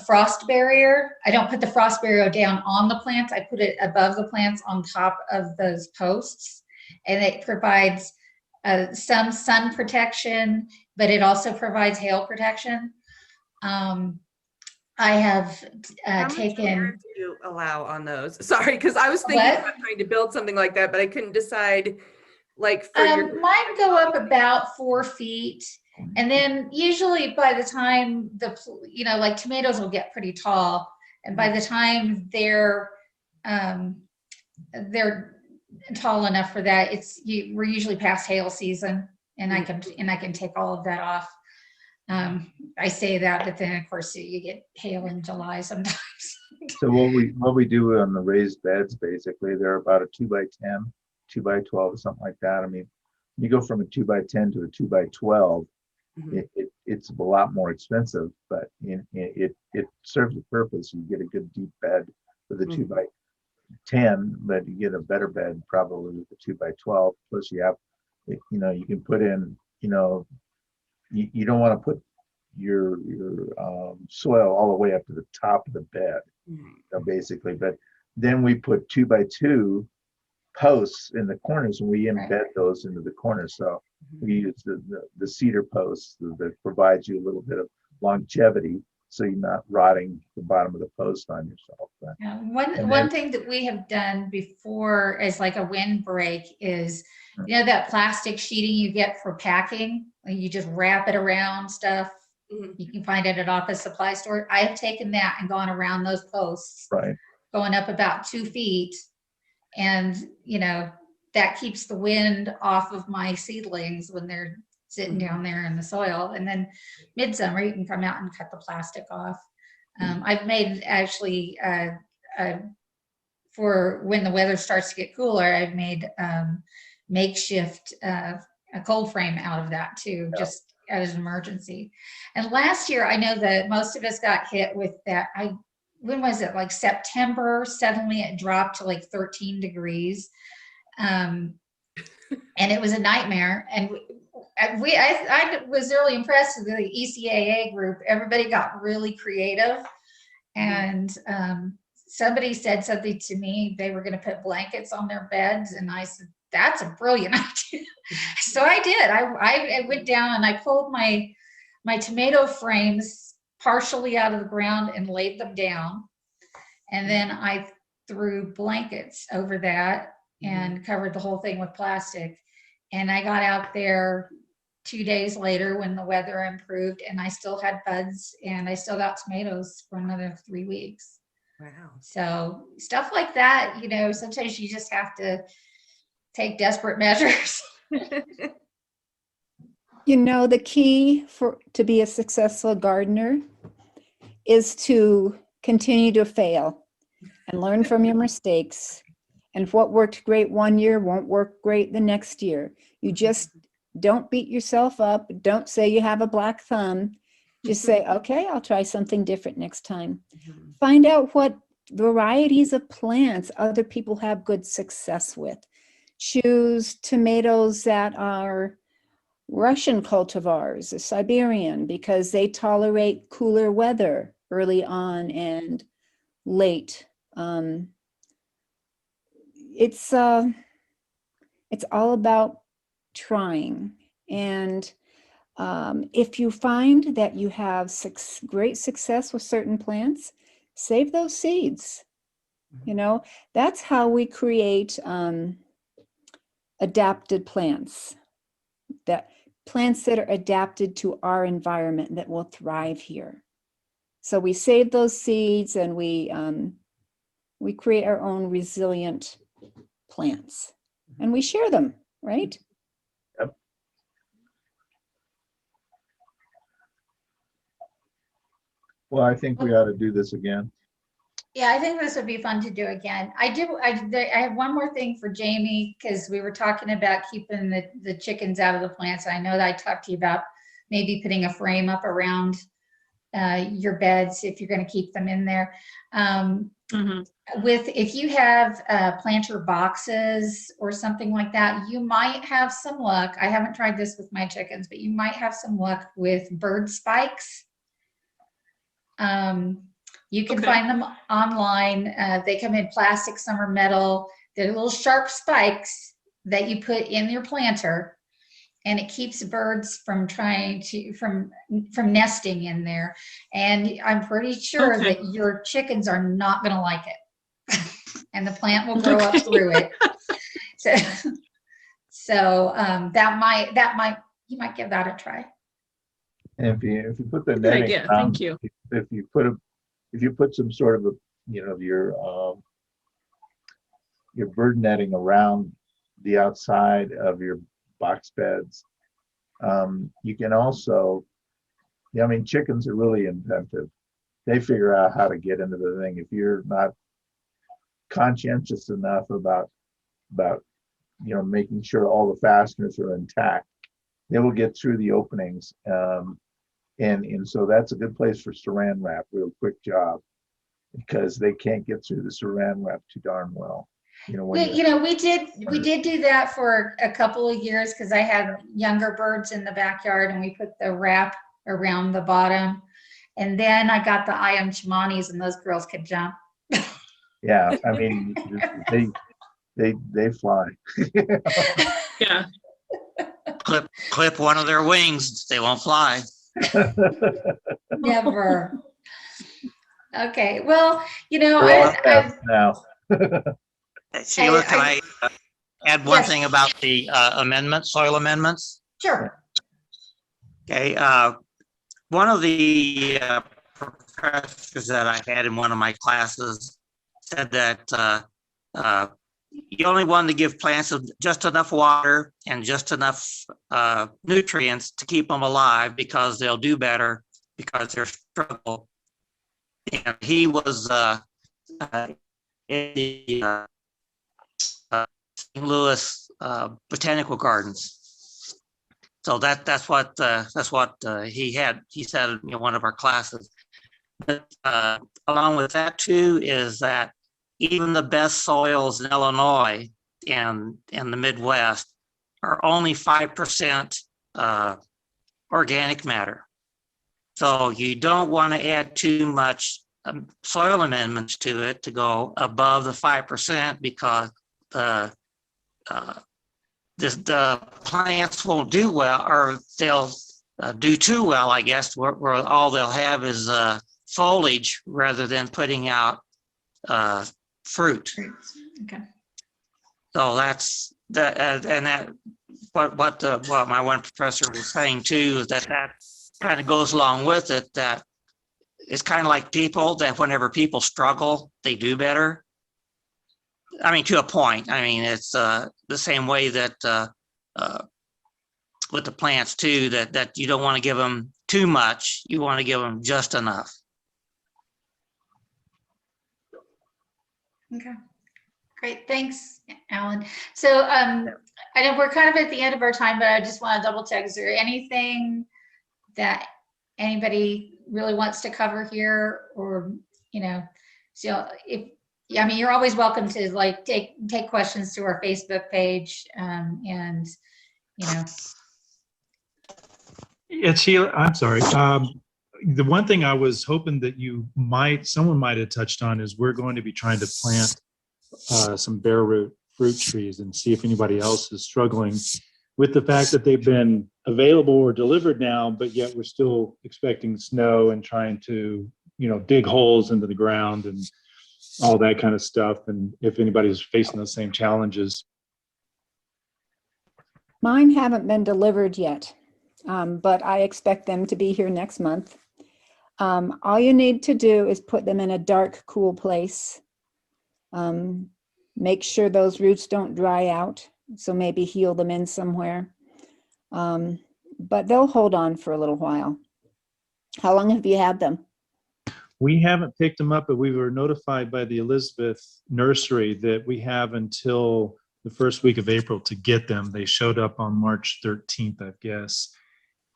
frost barrier. I don't put the frost barrier down on the plants. I put it above the plants on top of those posts, and it provides some sun protection, but it also provides hail protection. I have taken. How much do you allow on those? Sorry, because I was thinking about trying to build something like that, but I couldn't decide Like for your, Mine go up about 4 feet. And then usually by the time like tomatoes will get pretty tall. And by the time they're tall enough for that, we're usually past hail season, and I can take all of that off. I say that, but then of course you get hail in July sometimes. So what we do on the raised beds, basically, they're about a 2x10, 2x12, or something like that. I mean, you go from a 2x10 to a 2x12, it's a lot more expensive, but it serves the purpose. You get a good deep bed with a 2x10, but you get a better bed probably with the 2x12. Plus you have, you can put in, you don't want to put your soil all the way up to the top of the bed, basically. But then we put 2x2 posts in the corners, and we embed those into the corners. So we use the cedar posts that provides you a little bit of longevity, so you're not rotting the bottom of the post on yourself. One thing that we have done before as like a windbreak is, that plastic sheeting you get for packing, you just wrap it around stuff. You can find it at office supply store. I have taken that and gone around those posts, going up about 2 feet. And, that keeps the wind off of my seedlings when they're sitting down there in the soil. And then midsummer, you can come out and cut the plastic off. I've made actually, for when the weather starts to get cooler, I've made makeshift a cold frame out of that too, just as an emergency. And last year, I know that most of us got hit with that. When was it? Like September, suddenly it dropped to like 13 degrees. And it was a nightmare. And I was really impressed with the ECAA group. Everybody got really creative. And somebody said something to me, they were going to put blankets on their beds. And I said, that's a brilliant idea. So I did. I went down and I pulled my tomato frames partially out of the ground and laid them down. And then I threw blankets over that and covered the whole thing with plastic. And I got out there 2 days later when the weather improved, and I still had buds, and I still got tomatoes for another 3 weeks. Wow. So stuff like that, sometimes you just have to take desperate measures. The key to be a successful gardener is to continue to fail and learn from your mistakes. And what worked great one year won't work great the next year. You just don't beat yourself up. Don't say you have a black thumb. Just say, okay, I'll try something different next time. Find out what varieties of plants other people have good success with. Choose tomatoes that are Russian cultivars, a Siberian, because they tolerate cooler weather early on and late. It's all about trying. And if you find that you have great success with certain plants, save those seeds. That's how we create adapted plants. Plants that are adapted to our environment that will thrive here. So we save those seeds, and we create our own resilient plants, and we share them, right? Yep. Well, I think we ought to do this again. Yeah, I think this would be fun to do again. I have one more thing for Jamie, because we were talking about keeping the chickens out of the plants. I know that I talked to you about maybe putting a frame up around your beds if you're going to keep them in there. If you have planter boxes or something like that, you might have some luck. I haven't tried this with my chickens, but you might have some luck with bird spikes. You can find them online. They come in plastic, some are metal. They're little sharp spikes that you put in your planter, and it keeps birds from nesting in there. And I'm pretty sure that your chickens are not going to like it, and the plant will grow up through it. So you might give that a try. And if you put the Good netting idea. around, Thank you. if you put some sort of your bird netting around the outside of your box beds, you can also, I mean, chickens are really inventive. They figure out how to get into the thing. If you're not conscientious enough about making sure all the fasteners are intact, they will get through the openings. And so that's a good place for saran wrap, real quick job, because they can't get through the saran wrap too darn well. We did do that for a couple of years because I had younger birds in the backyard, and we put the wrap around the bottom. And then I got the I am Chamanis, and those girls could jump. Yeah, I mean, they fly. Yeah. Clip one of their wings, they won't fly. Never. Okay, well, Now. Sheila, can I add one Yes. thing about the amendments, soil amendments? Sure. Okay, one of the professors that I had in one of my classes said that you only want to give plants just enough water and just enough nutrients to keep them alive, because they'll do better because they're struggle. And he was in the St. Louis Botanical Gardens. So that's what he had. He said in one of our classes. But along with that too is that even the best soils in Illinois and the Midwest are only 5% organic matter. So you don't want to add too much soil amendments to it to go above the 5%, because the plants won't do well, or they'll do too well, I guess, where all they'll have is foliage rather than putting out fruit. Okay. So that's that, and that what my one professor was saying too is that kind of goes along with it. That it's kind of like people, that whenever people struggle, they do better. I mean, to a point. I mean, it's the same way that with the plants too, that you don't want to give them too much. You want to give them just enough. Okay. Great. Thanks, Alan. So I know we're kind of at the end of our time, but I just want to double check. Is there anything that anybody really wants to cover here, or, so you're always welcome to take questions to our Facebook page, and It's Sheila, I'm sorry. The one thing I was hoping that someone might have touched on is we're going to be trying to plant some bare root fruit trees and see if anybody else is struggling with the fact that they've been available or delivered now, but yet we're still expecting snow and trying to, dig holes into the ground and all that kind of stuff. And if anybody's facing those same challenges. Mine haven't been delivered yet, but I expect them to be here next month. All you need to do is put them in a dark, cool place. Make sure those roots don't dry out. So maybe heal them in somewhere. But they'll hold on for a little while. How long have you had them? We haven't picked them up, but we were notified by the Elizabeth Nursery that we have until the first week of April to get them. They showed up on March 13th, I guess.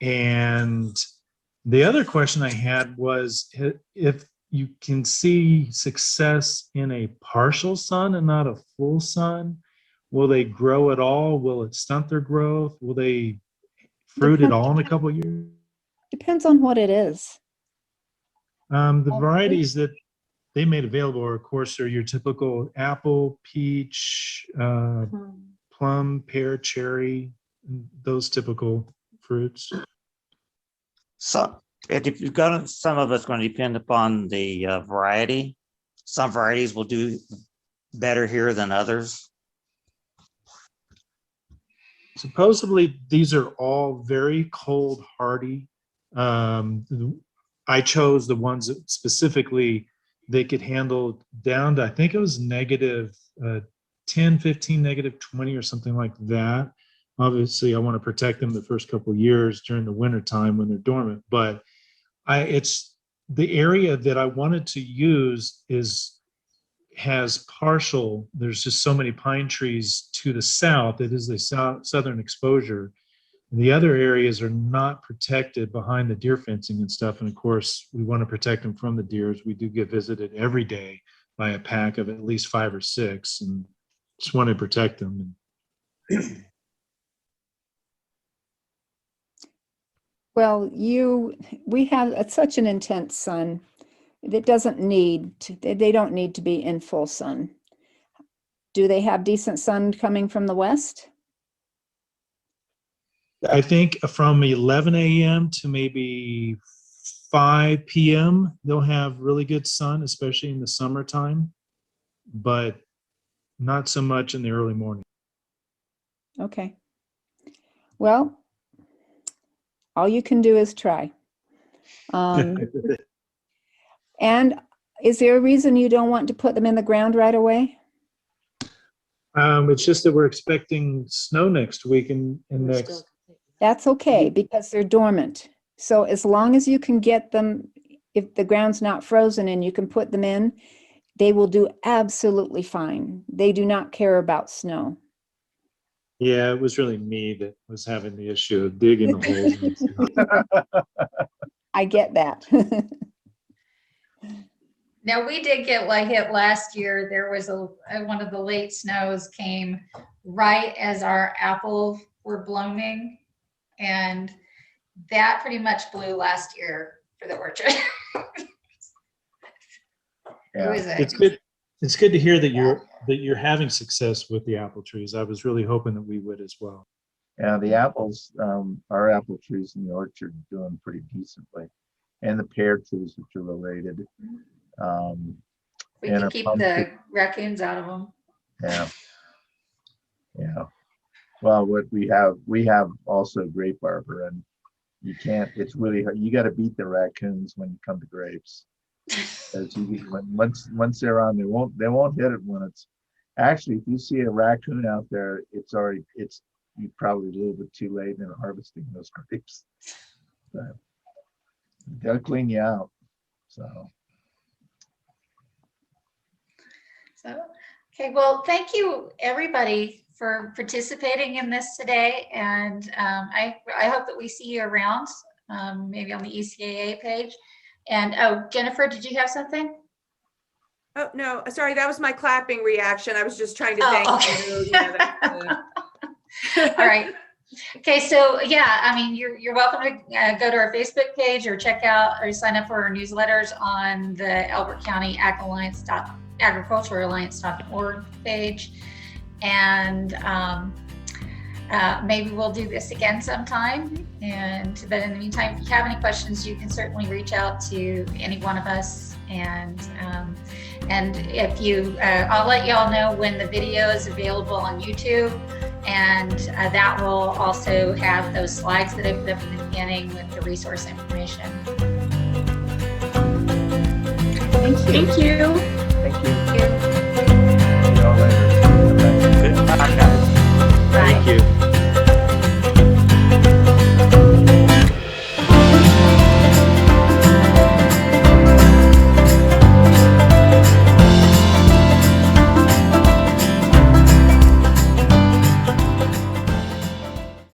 And the other question I had was if you can see success in a partial sun and not a full sun, will they grow at all? Will it stunt their growth? Will they fruit at all in a couple of years? Depends on what it is. The varieties that they made available are, of course, are your typical apple, peach, plum, pear, cherry, those typical fruits. So if you've got some of it's going to depend upon the variety. Some varieties will do better here than others. Supposedly, these are all very cold hardy. I chose the ones that specifically they could handle down to, I think it was negative 10, 15, negative 20 or something like that. Obviously, I want to protect them the first couple of years during the winter time when they're dormant. But it's the area that I wanted to use has partial. There's just so many pine trees to the south. It is a southern exposure. The other areas are not protected behind the deer fencing and stuff. And of course, we want to protect them from the deers. We do get visited every day by a pack of at least 5 or 6, and just want to protect them. Well, we have such an intense sun. It doesn't need to, they don't need to be in full sun. Do they have decent sun coming from the west? I think from 11 a.m. to maybe 5 p.m., they'll have really good sun, especially in the summertime, but not so much in the early morning. Okay. Well, all you can do is try. And is there a reason you don't want to put them in the ground right away? It's just that we're expecting snow next week and next. That's okay, because they're dormant. So as long as you can get them, if the ground's not frozen and you can put them in, they will do absolutely fine. They do not care about snow. Yeah, it was really me that was having the issue of digging the holes. I get that. Now, we did get hit last year. There was one of the late snows came right as our apples were blooming, and that pretty much blew last year for the orchard. It's good. It's good to hear that you're having success with the apple trees. I was really hoping that we would as well. Yeah, the apples, our apple trees in the orchard are doing pretty decently, and the pear trees, which are related. We can keep the raccoons out of them. Yeah. Yeah. Well, what we have also grape arbor, and you can't, it's really hard. You got to beat the raccoons when you come to grapes. As once they're on, they won't hit it when it's actually, if you see a raccoon out there, you're probably a little bit too late in harvesting those grapes. But they'll clean you out. So, okay, well, thank you everybody for participating in this today, and I hope that we see you around, maybe on the ECAA page. And oh, Jennifer, did you have something? Oh, no, sorry, that was my clapping reaction. I was just trying to thank you. Yeah, all right. Okay, so yeah, I mean, you're welcome to go to our Facebook page or check out or sign up for our newsletters on the Elbert County Agricultural Alliance.org page. And maybe we'll do this again sometime. But in the meantime, if you have any questions, you can certainly reach out to any one of us. And if you, I'll let y'all know when the video is available on YouTube. And that will also have those slides that I put up in the beginning with the resource information. Thank you. Thank you.